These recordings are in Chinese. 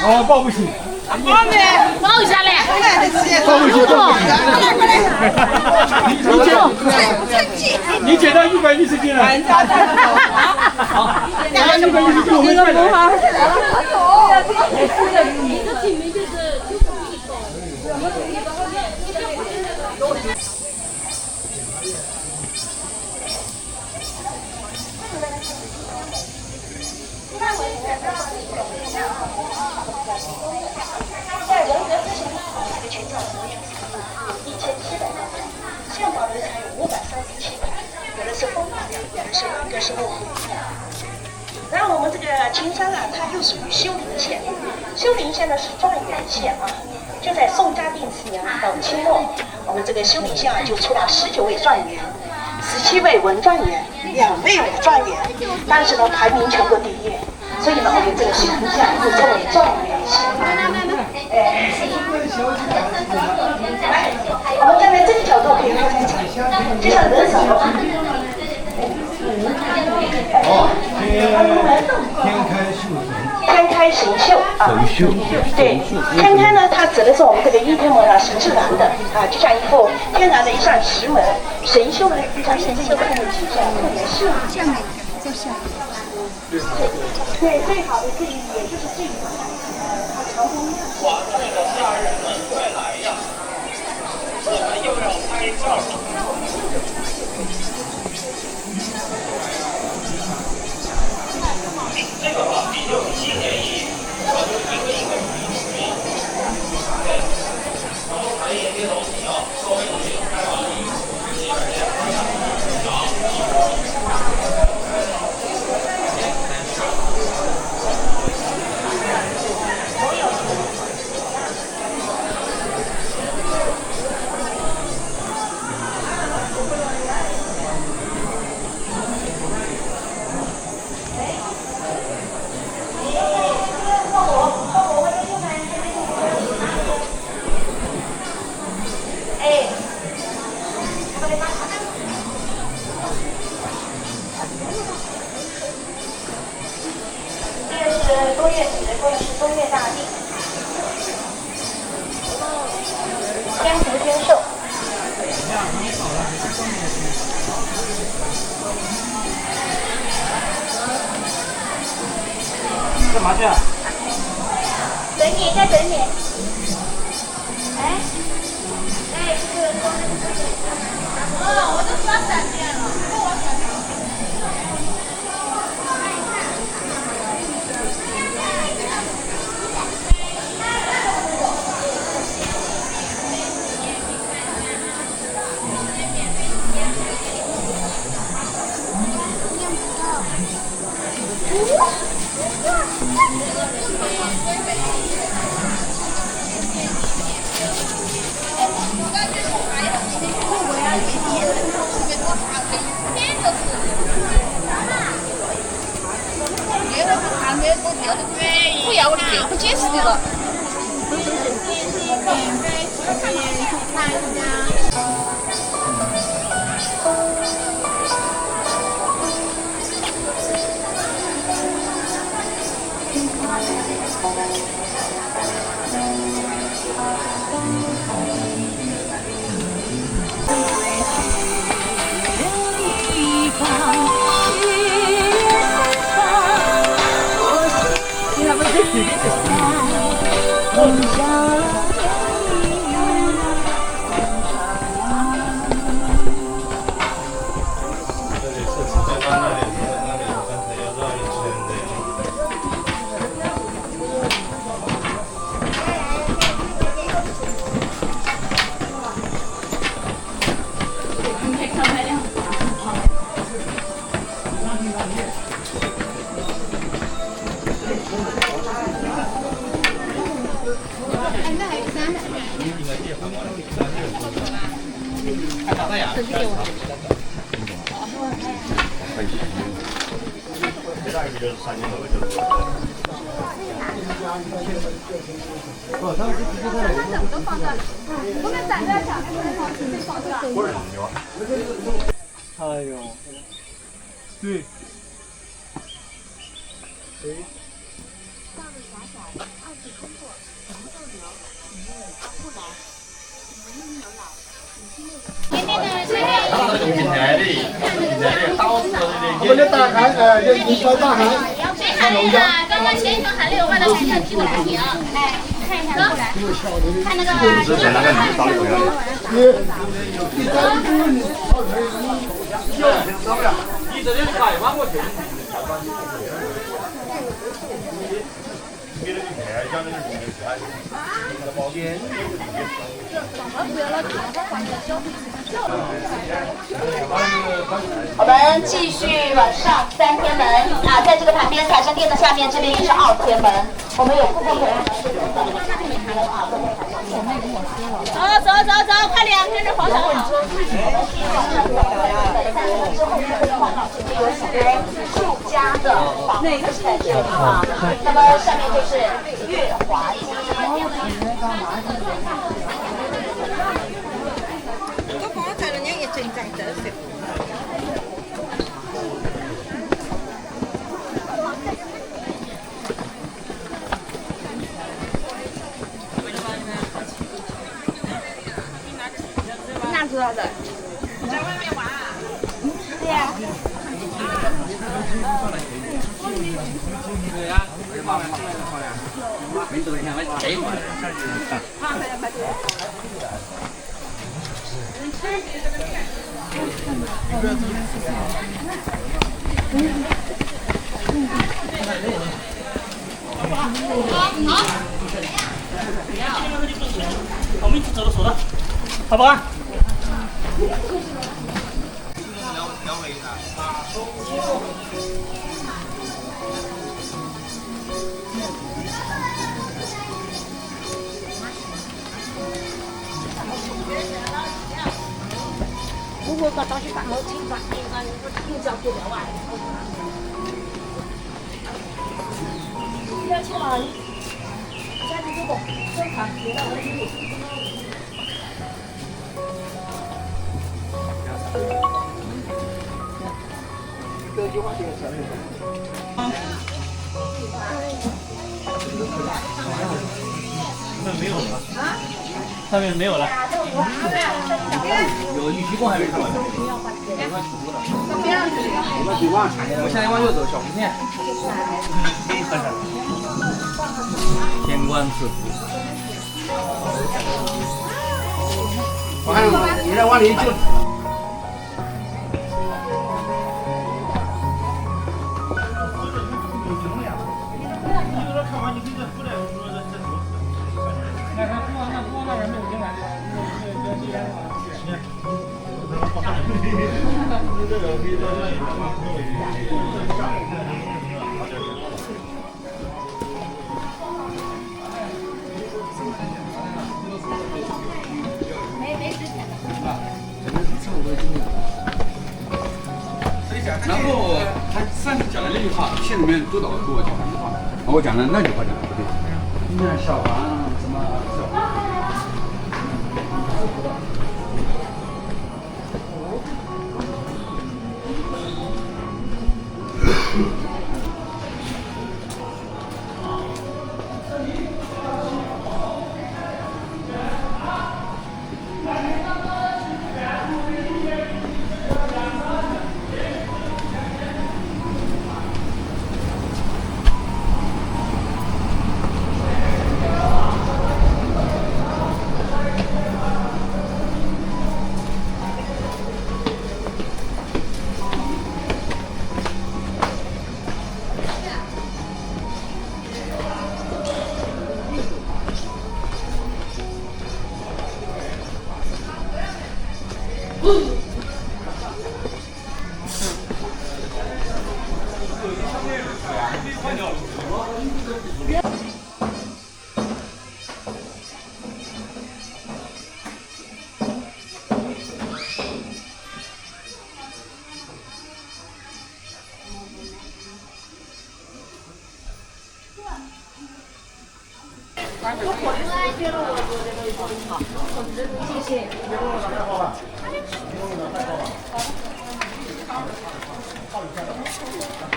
哦，抱不起。抱一下来，抱不起，抱不起。你捡到110斤了。好，110斤我们再来。你的体名就是在文革之前，这个群众1700万人，现保人才有537万，有的是风化的，有的是文革生物服务。然后我们这个秦山啊，它又属于休陵县，休陵县呢是状元县啊。就在宋嘉定4年到清末，我们这个休陵县啊就出了19位状元，17位文状元，2位武状元，当时呢排名全国第1，所以呢我们这个休陵县就称为状元县。来，我们站在这个角度可以看得清，就像人手。哦，天开神秀啊，对，天开呢，它指的是我们这个阴天门啊是自然的啊，就像一副天然的一扇石门。神秀呢，就像是这个看的景象特别适合。这样的在下。对，最好的这一也就是这一块，它长风亮。哇，这个家人们快来呀！我们又要拍照了。这个话题就是7年一，我就一个一个然后还有这种你要稍微有开完了以后，基本中岳大帝，天福天寿。干嘛去啊？等你，在等你。哎，这个我都刷闪电了，我闪电。不要我的最不解释的了。哎呦，对。我们的大海，一条大海。谁喊那个？刚刚前一条喊6万的船长替我来停。哎，看一下过来，看那个。你这点海嘛，我去。我们继续往上3天门啊，在这个旁边财神殿的下面，这边也是2天门。我们有顾客朋友们是走，快点，跟着黄小跑。之后会看到这边有许多住家的房子在这里啊。那么下面就是月华街。個房仔兩樣嘢正正就食。哪知道的？你在外面玩啊？对呀。对呀，没昨天我谁玩？我们一起走的，好不好？我个东西把我清转，又交给了外。要去哪里？家里这个正常，别的我也有。这句话就上面。没有了。上面没有了。有玉溪宫还没看完。我现在往右走，小红线。天官赐福。我看你再往里就。然后他上次讲的那句话，县里面督导给我讲那句话，我讲的那句话讲的不对。那小房什么？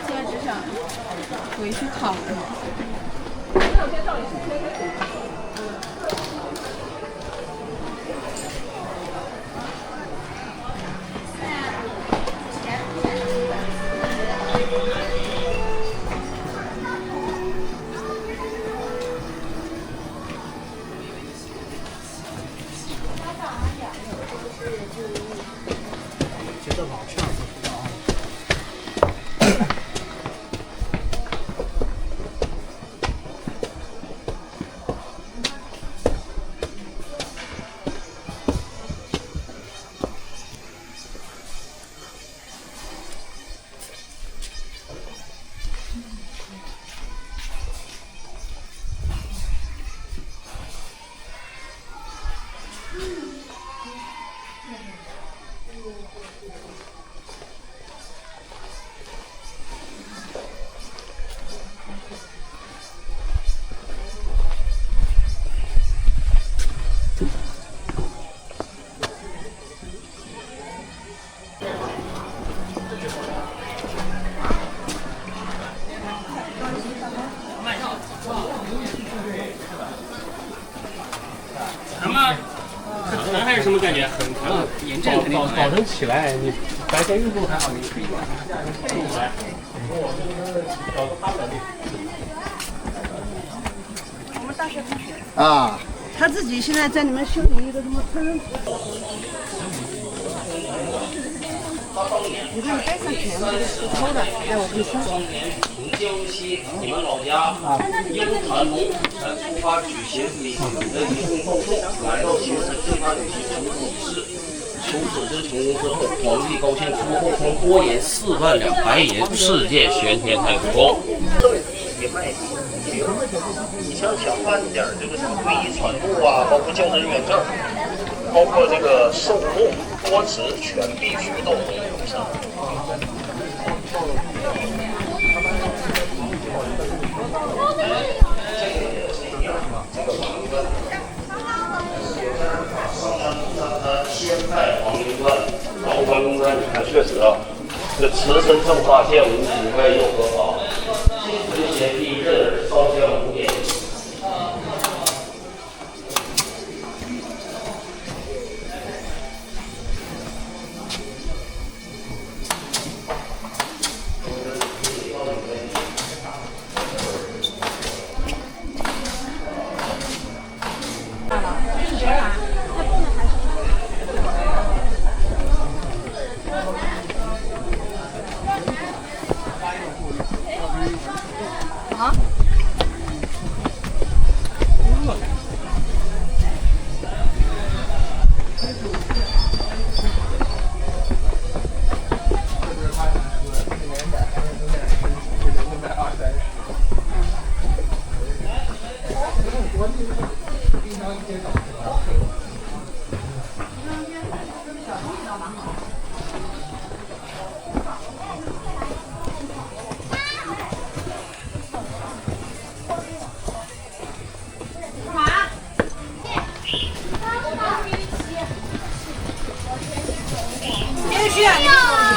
现在只想回去躺着。疼还是什么感觉？很疼，炎症肯定保证起来。你白天运动还好，你可以来。我们大学同学啊，他自己现在在里面修理一个什么烹饪。你看你背上全部都是偷的，哎，我可以收。从江西你们老家鹰潭龙虎山出发举行你们的移动送送，来到行程正法举行求子仪式。求子之成功之后，皇帝高兴，出后方多银4万两白银，世界玄天太公。别卖你像想办点这个什么会议传录啊，包括教师人员证，包括这个受供多职，全必须都会有上。先拜黄云关，到关公山，你看确实啊，这慈身正法见无腐败又何妨？新春节第一日烧香5点。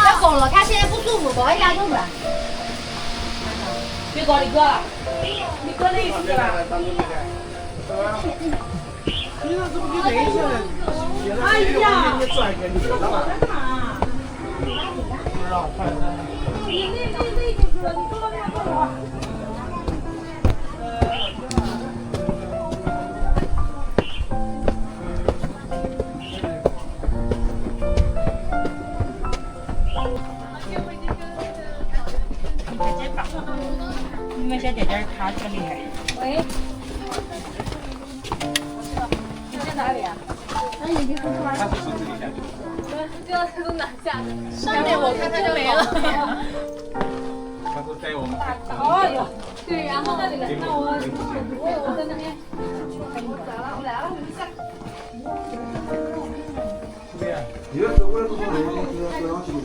要够了，他现在不舒服，搞一下就是。别搞你哥了，你哥累死了。你说这不就累死了？哎呀，你拽个你干嘛？不知道，看看。你累就是了，你走到那边走啊。你们小姐姐她这个厉害。喂。你在哪里啊？那你就说吧。这都拿下。上面我看他就没了。他说在我们哦哟，对，然后那我在那边，我来了，你要是为了多少人，要上去的。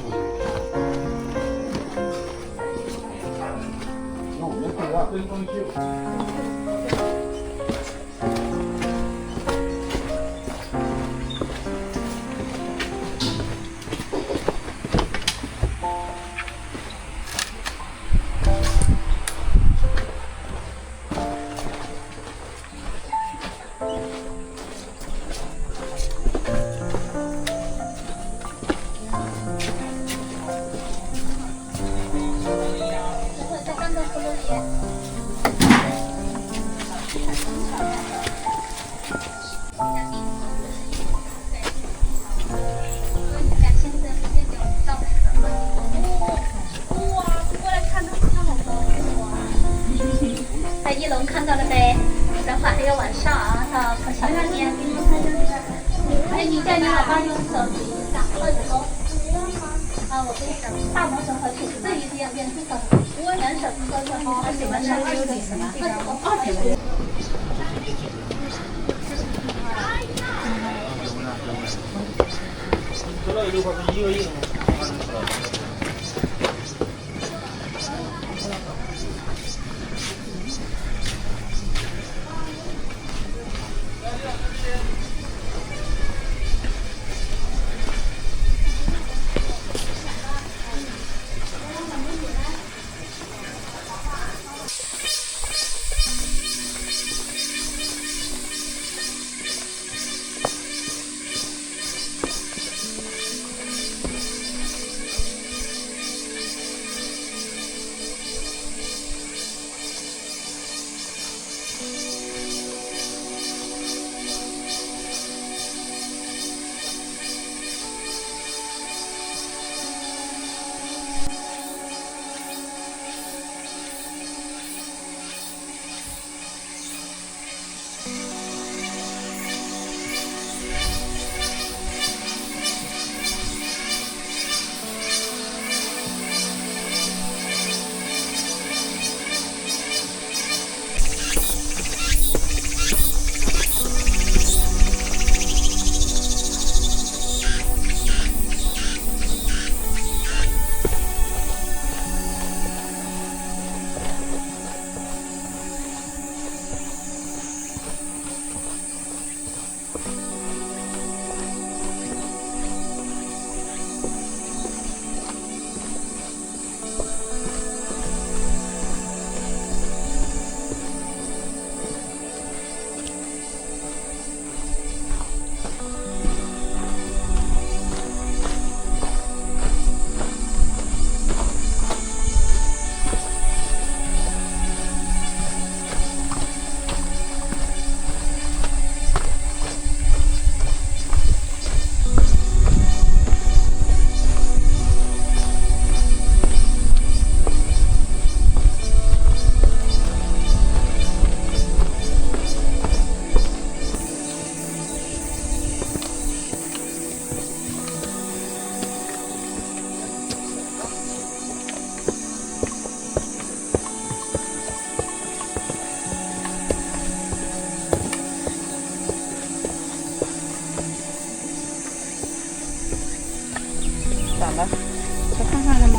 那我们看下分装修。在一楼看到了没？等会儿还有晚上啊，到小饭店给你们拍照。哎，你叫你老爸用手指一下，20公。啊，我跟你讲，大拇手和食指这一边变这个，两手勾着，他喜欢上20公什么？20公。知道这块是1个亿吗？咋了？吃饭饭了吗？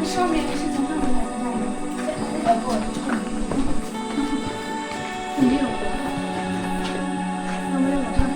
上面是从上面来的，不，没有的，那没有这样。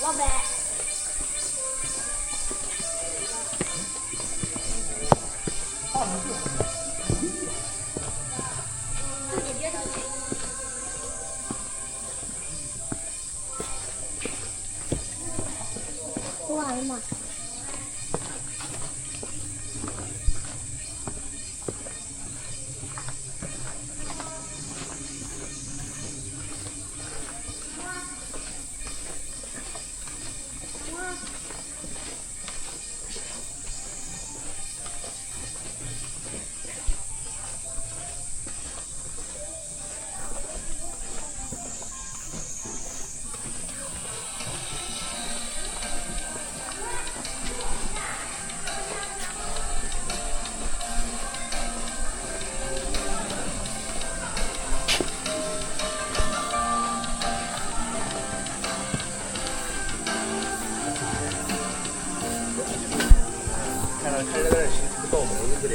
老板。自己接上去。完了吗？看这个是个倒门子的。